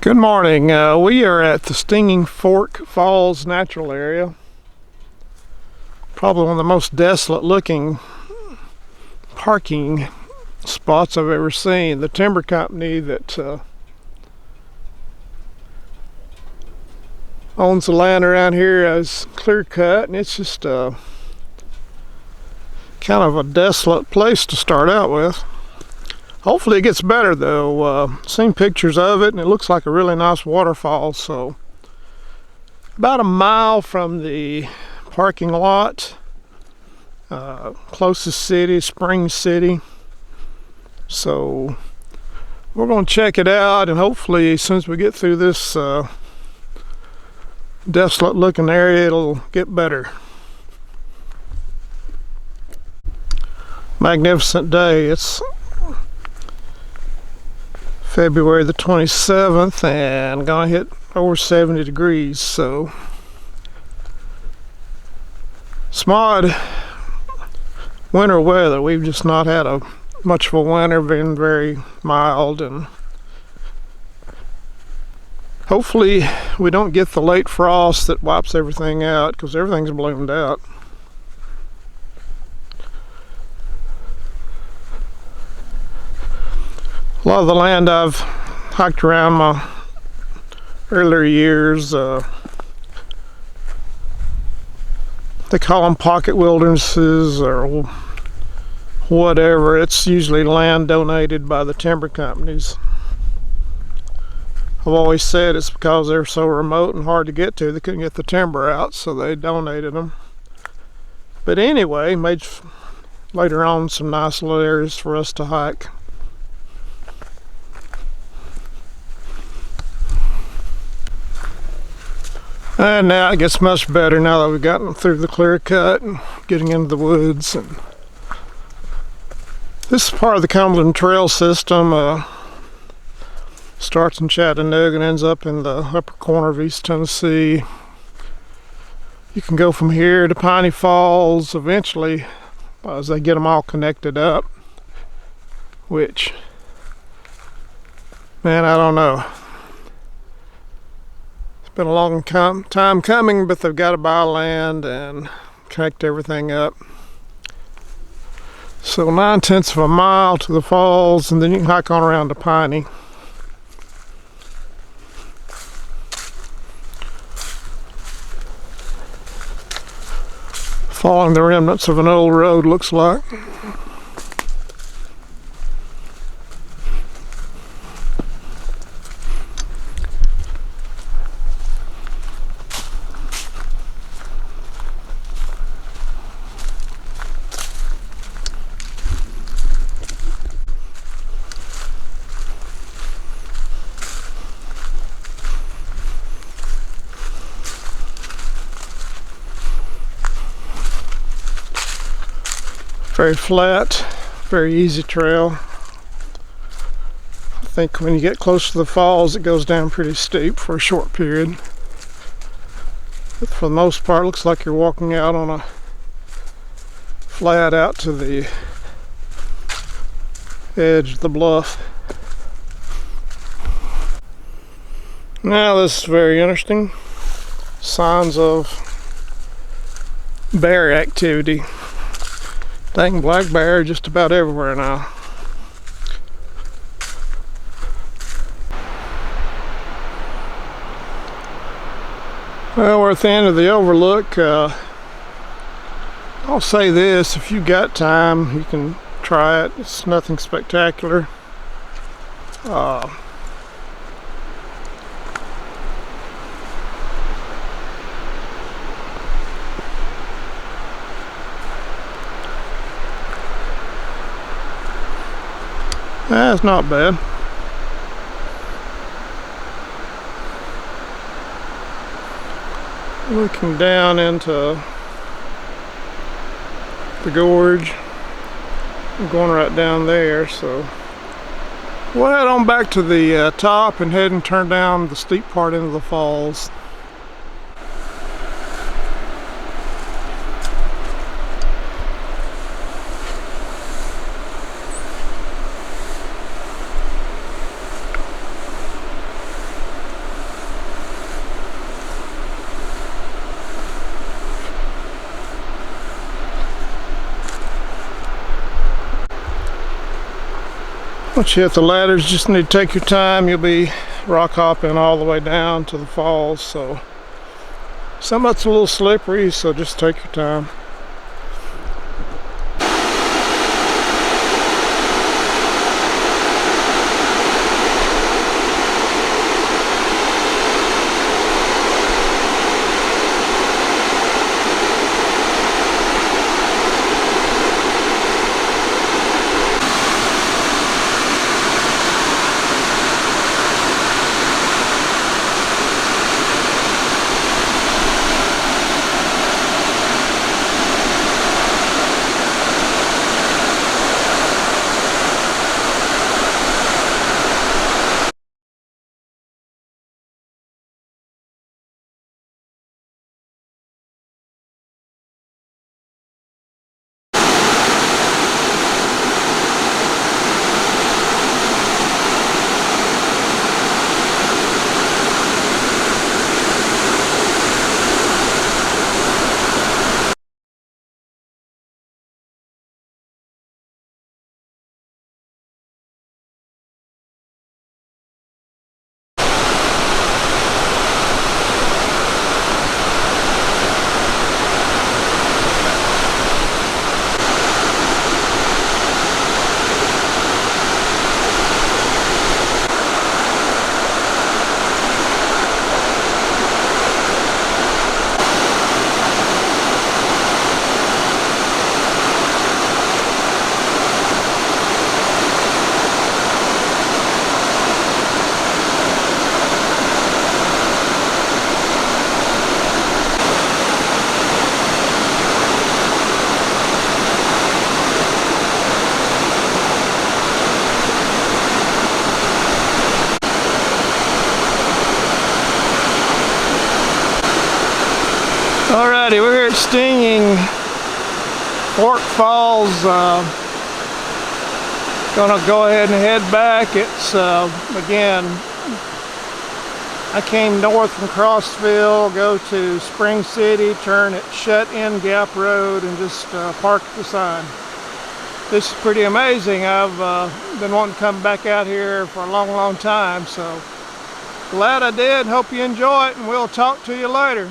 Good morning. We are at the Stinging Fork Falls Natural Area. Probably one of the most desolate looking parking spots I've ever seen. The timber company that owns the land around here is clear cut, and it's just kind of a desolate place to start out with. Hopefully it gets better though. Seen pictures of it and it looks like a really nice waterfall. So about a mile from the parking lot, closest city, Spring City. So we're going to check it out, and hopefully as soon as we get through this desolate looking area, it'll get better. Magnificent day. It's February the 27th and gonna hit over 70 degrees, so it's odd winter weather. We've just not had much of a winter, been very mild, and hopefully we don't get the late frost that wipes everything out, because everything's bloomed out. A lot of the land I've hiked around my earlier years, they call them pocket wildernesses or whatever. It's usually land donated by the timber companies. I've always said it's because they're so remote and hard to get to, they couldn't get the timber out, so they donated them. But anyway, made later on some nice little areas for us to hike. And now it gets much better now that we've gotten through the clear cut and getting into the woods. And this is part of the Cumberland Trail system. Starts in Chattanooga and ends up in the upper corner of East Tennessee. You can go from here to Piney Falls eventually as they get them all connected up. Which, man, I don't know. Been a long time coming, but they've got to buy land and connect everything up. So 9/10 of a mile to the falls, and then you can hike on around to Piney. Following the remnants of an old road, looks like. Very flat, very easy trail. I think when you get close to the falls, it goes down pretty steep for a short period. But for the most part, it looks like you're walking out on a flat out to the edge of the bluff. Now this is very interesting. Signs of bear activity. Dang, black bear just about everywhere now. Well, we're at the end of the overlook. I'll say this, if you got time, you can try it. It's nothing spectacular. That's not bad. Looking down into the gorge. I'm going right down there, so we'll head on back to the top and head and turn down the steep part into the falls. Once you hit the ladders, just need to take your time. You'll be rock hopping all the way down to the falls, so some of it's a little slippery, so just take your time. Alrighty, we're here at Stinging Fork Falls. Gonna go ahead and head back. It's again, I came north from Crossville, go to Spring City, turn at Shut In Gap Road, and just park at the sign. This is pretty amazing. I've been wanting to come back out here for a long time, so glad I did. Hope you enjoy it, and we'll talk to you later.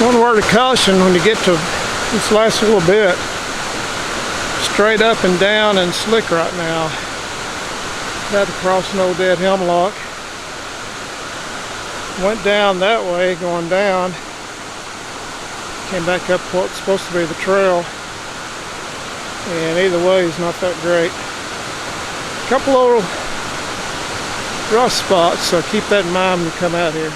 One word of caution when you get to this last little bit. Straight up and down and slick right now. Got to cross an old dead hemlock. Went down that way, going down. Came back up what's supposed to be the trail. And either way is not that great. A couple little rough spots, so keep that in mind when you come out here.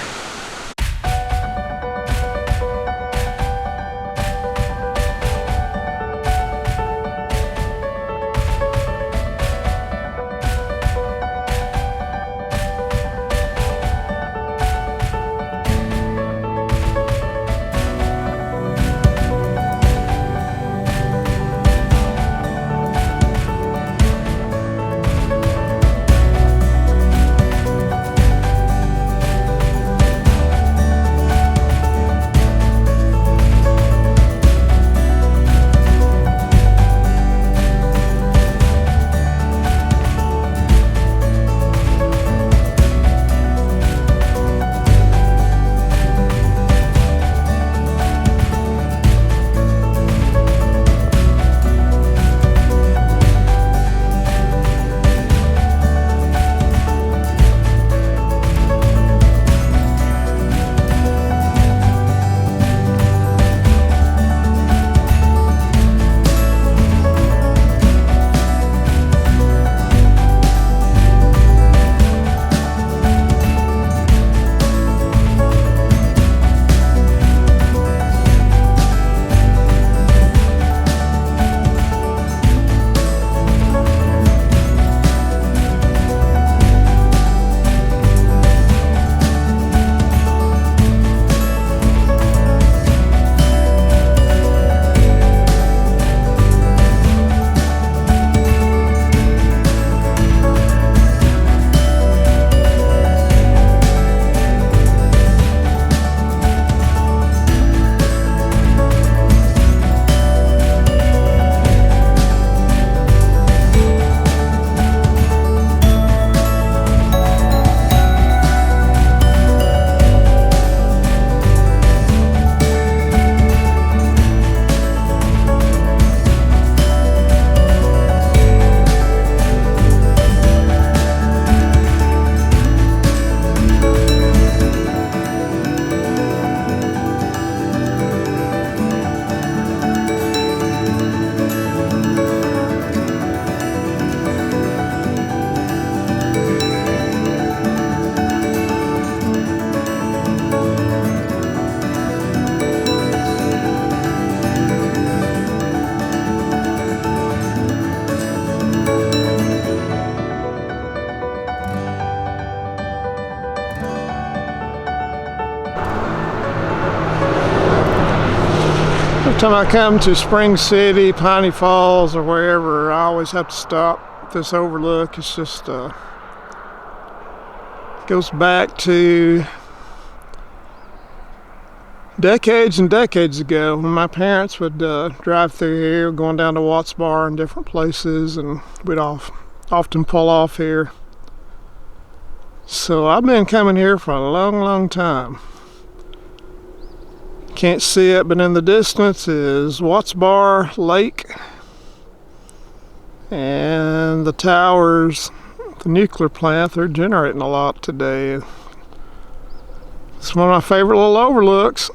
Every time I come to Spring City, Piney Falls, or wherever, I always have to stop at this overlook. It's just goes back to decades and decades ago when my parents would drive through here, going down to Watts Bar and different places, and we'd often pull off here. So I've been coming here for a long time. Can't see it, but in the distance is Watts Bar Lake and the towers, the nuclear plant. They're generating a lot today. It's one of my favorite little overlooks.